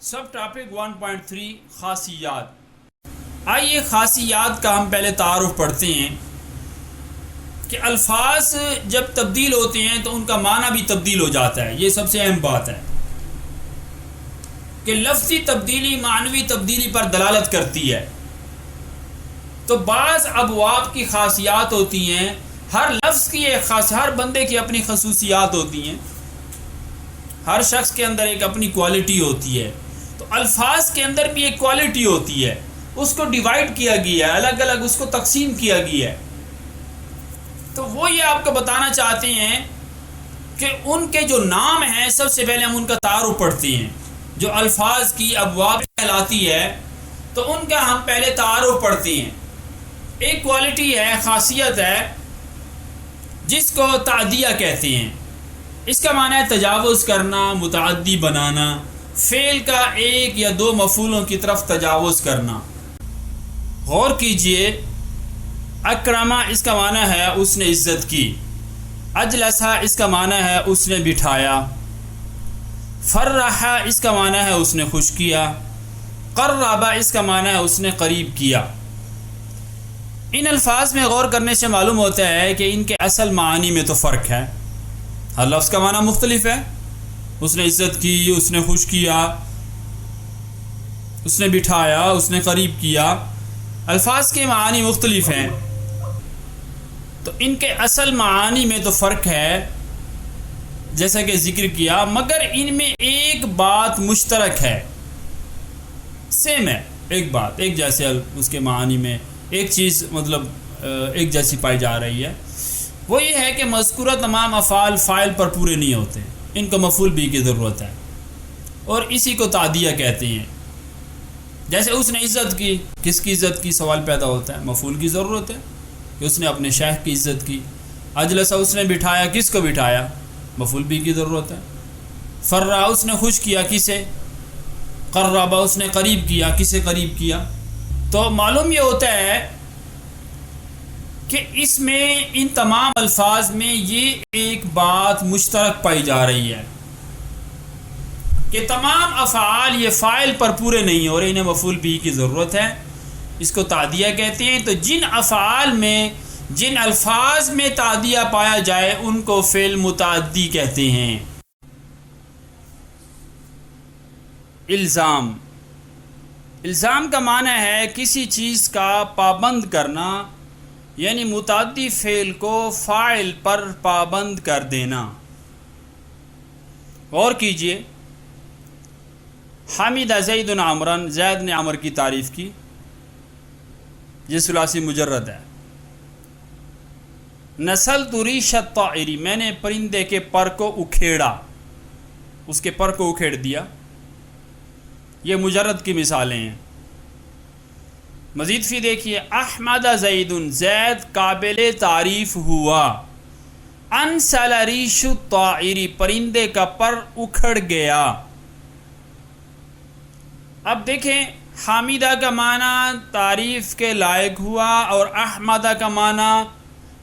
سب topic 1.3 خاصیات۔ آئیے خاصیات کا ہم پہلے تعارف پڑھتے ہیں کہ الفاظ جب تبدیل ہوتے ہیں تو ان کا معنی بھی تبدیل ہو جاتا ہے۔ یہ سب سے اہم بات ہے کہ لفظی تبدیلی معنوی تبدیلی پر دلالت کرتی ہے۔ تو بعض ابواب کی خاصیات ہوتی ہیں، ہر لفظ کی ایک خاص، ہر بندے کی اپنی خصوصیات ہوتی ہیں، ہر شخص کے اندر ایک اپنی کوالٹی ہوتی ہے۔ تو الفاظ کے اندر بھی ایک کوالٹی ہوتی ہے، اس کو ڈیوائیڈ کیا گیا ہے، الگ الگ اس کو تقسیم کیا گیا ہے۔ تو وہ یہ آپ کو بتانا چاہتے ہیں کہ ان کے جو نام ہیں، سب سے پہلے ہم ان کا تعارف پڑھتے ہیں۔ جو الفاظ کی ابواب کہلاتی ہے تو ان کا ہم پہلے تعارف پڑھتے ہیں۔ ایک کوالٹی ہے، خاصیت ہے، جس کو تعدیہ کہتے ہیں۔ اس کا معنی ہے تجاوز کرنا، متعدی بنانا، فعل کا ایک یا دو مفعولوں کی طرف تجاوز کرنا۔ غور کیجئے، اکرما اس کا معنی ہے اس نے عزت کی، اجلسا اس کا معنی ہے اس نے بٹھایا، فرحا اس کا معنی ہے اس نے خوش کیا، قربا اس کا معنی ہے اس نے قریب کیا۔ ان الفاظ میں غور کرنے سے معلوم ہوتا ہے کہ ان کے اصل معانی میں تو فرق ہے، ہر لفظ کا معنی مختلف ہے۔ اس نے عزت کی، اس نے خوش کیا، اس نے بٹھایا، اس نے قریب کیا، الفاظ کے معانی مختلف ہیں، تو ان کے اصل معانی میں تو فرق ہے جیسا کہ ذکر کیا، مگر ان میں ایک بات مشترک ہے، سیم ہے، ایک بات ایک جیسے اس کے معانی میں ایک چیز مطلب ایک جیسی پائی جا رہی ہے۔ وہ یہ ہے کہ مذکورہ تمام افعال فاعل پر پورے نہیں ہوتے، ان کو مفعول بھی کی ضرورت ہے، اور اسی کو تعدیہ کہتے ہیں۔ جیسے اس نے عزت کی، کس کی عزت کی سوال پیدا ہوتا ہے، مفعول کی ضرورت ہے کہ اس نے اپنے شیخ کی عزت کی۔ اجلسا اس نے بٹھایا، کس کو بٹھایا، مفعول بھی کی ضرورت ہے۔ فرا اس نے خوش کیا، کسے، قربا اس نے قریب کیا، کسے قریب کیا۔ تو معلوم یہ ہوتا ہے کہ اس میں ان تمام الفاظ میں یہ ایک بات مشترک پائی جا رہی ہے کہ تمام افعال یہ فاعل پر پورے نہیں ہو رہے، انہیں مفعول بھی کی ضرورت ہے، اس کو تعدیہ کہتے ہیں۔ تو جن افعال میں، جن الفاظ میں تعدیہ پایا جائے ان کو فعل متعدی کہتے ہیں۔ الزام، الزام کا معنی ہے کسی چیز کا پابند کرنا، یعنی متعدی فعل کو فاعل پر پابند کر دینا۔ غور کیجئے، حمد زید عمرا، زید نے عمر کی تعریف کی، یہ ثلاثی مجرد ہے۔ نسلت ریش الطائر، میں نے پرندے کے پر کو اکھیڑا، اس کے پر کو اکھیڑ دیا، یہ مجرد کی مثالیں ہیں۔ مزید فی دیکھیے، احمد زید، زید قابل تعریف ہوا، انسل ریش الطائر، پرندے کا پر اکھڑ گیا۔ اب دیکھیں، حامدہ کا معنی تعریف کے لائق ہوا اور احمدہ کا معنی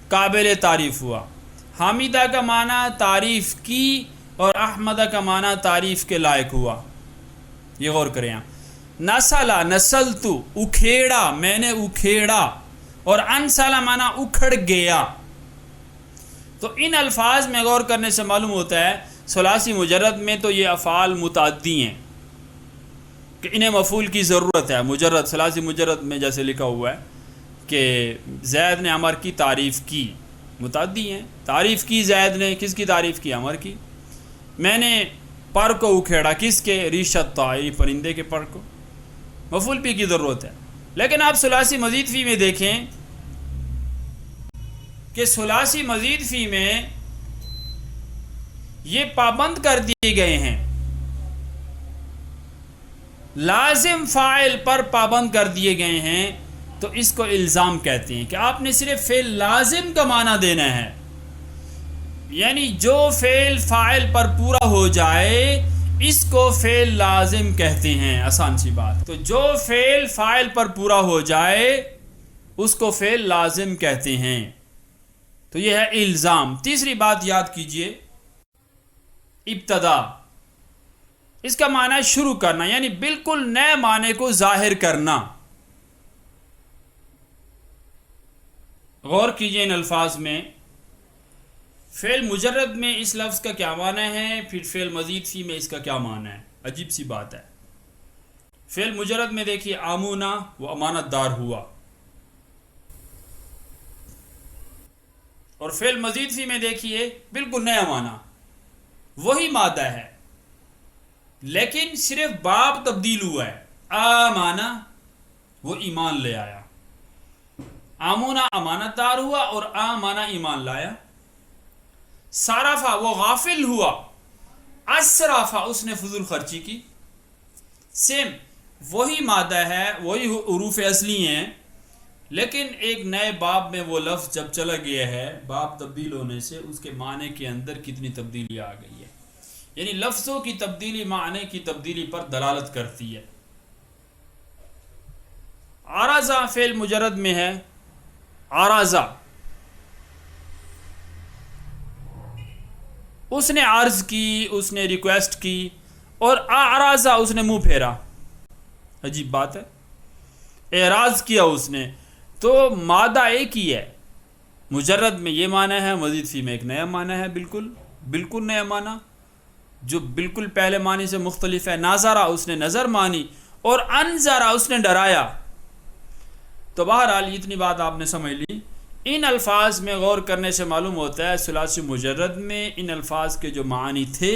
قابل تعریف ہوا۔ حامدہ کا معنی تعریف کی اور احمدہ کا معنی تعریف کے لائق ہوا، یہ غور کریں آپ۔ نسلا، نسلتو، اکھیڑا، میں نے اکھیڑا، اور انسلا معنی اکھڑ گیا۔ تو ان الفاظ میں غور کرنے سے معلوم ہوتا ہے ثلاثی مجرد میں تو یہ افعال متعدی ہیں کہ انہیں مفعول کی ضرورت ہے۔ مجرد، ثلاثی مجرد میں جیسے لکھا ہوا ہے کہ زید نے عمر کی تعریف کی، متعدی ہیں۔ تعریف کی زید نے، کس کی تعریف کی، عمر کی۔ میں نے پر کو اکھیڑا، کس کے، ریش الطائر، پرندے کے پر کو، مفعول بھی کی ضرورت ہے۔ لیکن آپ ثلاثی مزید فی میں دیکھیں کہ ثلاثی مزید فی میں یہ پابند کر دیے گئے ہیں، لازم فاعل پر پابند کر دیے گئے ہیں، تو اس کو الزام کہتے ہیں کہ آپ نے صرف فعل لازم کا معنی دینا ہے، یعنی جو فعل فاعل پر پورا ہو جائے اس کو فعل لازم کہتے ہیں۔ آسان سی بات، تو جو فعل فاعل پر پورا ہو جائے اس کو فعل لازم کہتے ہیں۔ تو یہ ہے الزام۔ تیسری بات یاد کیجئے، ابتدا۔ اس کا معنی ہے شروع کرنا، یعنی بالکل نئے معنی کو ظاہر کرنا۔ غور کیجئے ان الفاظ میں، فعل مجرد میں اس لفظ کا کیا معنی ہے، پھر فعل مزید فی میں اس کا کیا معنی ہے۔ عجیب سی بات ہے۔ فعل مجرد میں دیکھیے آمونا، وہ امانت دار ہوا، اور فعل مزید فی میں دیکھیے بالکل نیا معنی، وہی مادہ ہے لیکن صرف باب تبدیل ہوا ہے۔ آمانا وہ ایمان لے آیا، آمونا امانت دار ہوا اور آمانا ایمان لایا۔ صارفا وہ غافل ہوا، اسرافا اس نے فضول خرچی کی۔ سیم وہی مادہ ہے، وہی حروف اصلی ہیں، لیکن ایک نئے باب میں وہ لفظ جب چلا گیا ہے، باب تبدیل ہونے سے اس کے معنی کے اندر کتنی تبدیلی آ گئی ہے۔ یعنی لفظوں کی تبدیلی معنی کی تبدیلی پر دلالت کرتی ہے۔ عرضہ فعل مجرد میں ہے، عرضہ اس نے عرض کی، اس نے ریکویسٹ کی، اور اعراضہ اس نے منہ پھیرا۔ عجیب بات ہے، اعراض کیا اس نے، تو مادہ ایک ہی ہے، مجرد میں یہ معنی ہے، مزید فی میں ایک نیا معنی ہے، بالکل نیا معنی جو بالکل پہلے معنی سے مختلف ہے۔ ناظرہ اس نے نظر مانی، اور انذرہ اس نے ڈرایا۔ تو بہرحال اتنی بات آپ نے سمجھ لی۔ ان الفاظ میں غور کرنے سے معلوم ہوتا ہے ثلاثی مجرد میں ان الفاظ کے جو معنی تھے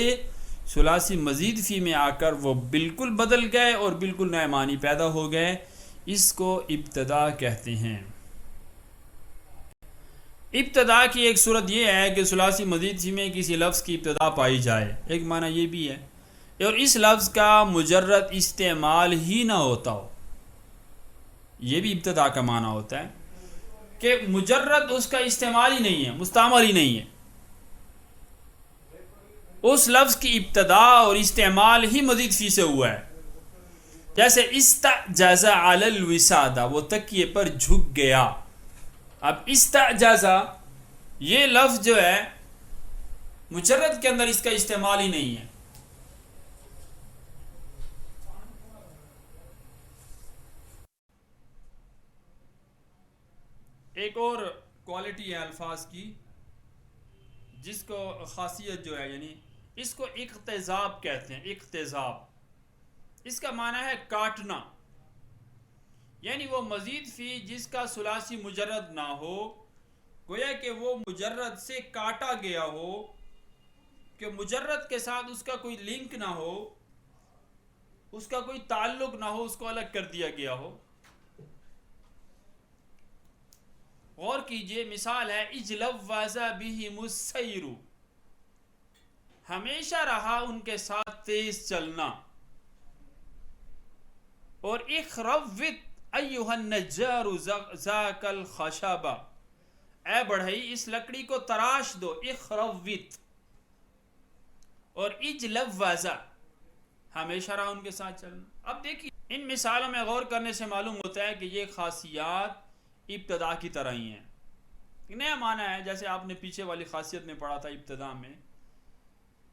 ثلاثی مزید فی میں آ کر وہ بالکل بدل گئے اور بالکل نئے معنی پیدا ہو گئے۔ اس کو ابتدا کہتے ہیں۔ ابتدا کی ایک صورت یہ ہے کہ ثلاثی مزید فی میں کسی لفظ کی ابتدا پائی جائے، ایک معنی یہ بھی ہے، اور اس لفظ کا مجرد استعمال ہی نہ ہوتا ہو، یہ بھی ابتدا کا معنی ہوتا ہے کہ مجرد اس کا استعمال ہی نہیں ہے، مستعمل ہی نہیں ہے، اس لفظ کی ابتدا اور استعمال ہی مزید فی سے ہوا ہے۔ جیسے استعجز علی الوسادہ، وہ تکیے پر جھک گیا۔ اب استعجزہ یہ لفظ جو ہے مجرد کے اندر اس کا استعمال ہی نہیں ہے۔ ایک اور کوالٹی ہے الفاظ کی جس کو خاصیت جو ہے، یعنی اس کو اقتضاب کہتے ہیں۔ اقتضاب اس کا معنی ہے کاٹنا، یعنی وہ مزید فی جس کا ثلاثی مجرد نہ ہو، گویا کہ وہ مجرد سے کاٹا گیا ہو، کہ مجرد کے ساتھ اس کا کوئی لنک نہ ہو، اس کا کوئی تعلق نہ ہو، اس کو الگ کر دیا گیا ہو۔ غور کیجئے، مثال ہے اجلوّز بہم السیر، ہمیشہ رہا ان کے ساتھ تیز چلنا، اور اخروت ایھا النجار ذاک الخشب، اے بڑھئی اس لکڑی کو تراش دو، اخروت، اور اجلوّز ہمیشہ رہا ان کے ساتھ چلنا۔ اب دیکھیے ان مثالوں میں غور کرنے سے معلوم ہوتا ہے کہ یہ خاصیات ابتدا کی طرح ہی ہیں، نیا معنی ہے جیسے آپ نے پیچھے والی خاصیت میں پڑھا تھا ابتدا میں،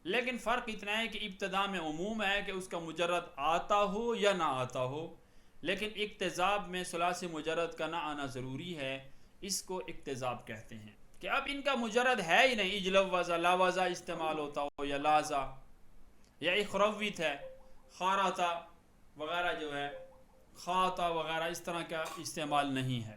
لیکن فرق اتنا ہے کہ ابتدا میں عموم ہے کہ اس کا مجرد آتا ہو یا نہ آتا ہو، لیکن اقتضاب میں ثلاثی مجرد کا نہ آنا ضروری ہے، اس کو اقتضاب کہتے ہیں۔ کہ اب ان کا مجرد ہے ہی نہیں، اجلوّز لاوزہ استعمال ہوتا ہو یا لازہ یا اخروت ہے، خارتا وغیرہ جو ہے، خاطا وغیرہ اس طرح کا استعمال نہیں ہے۔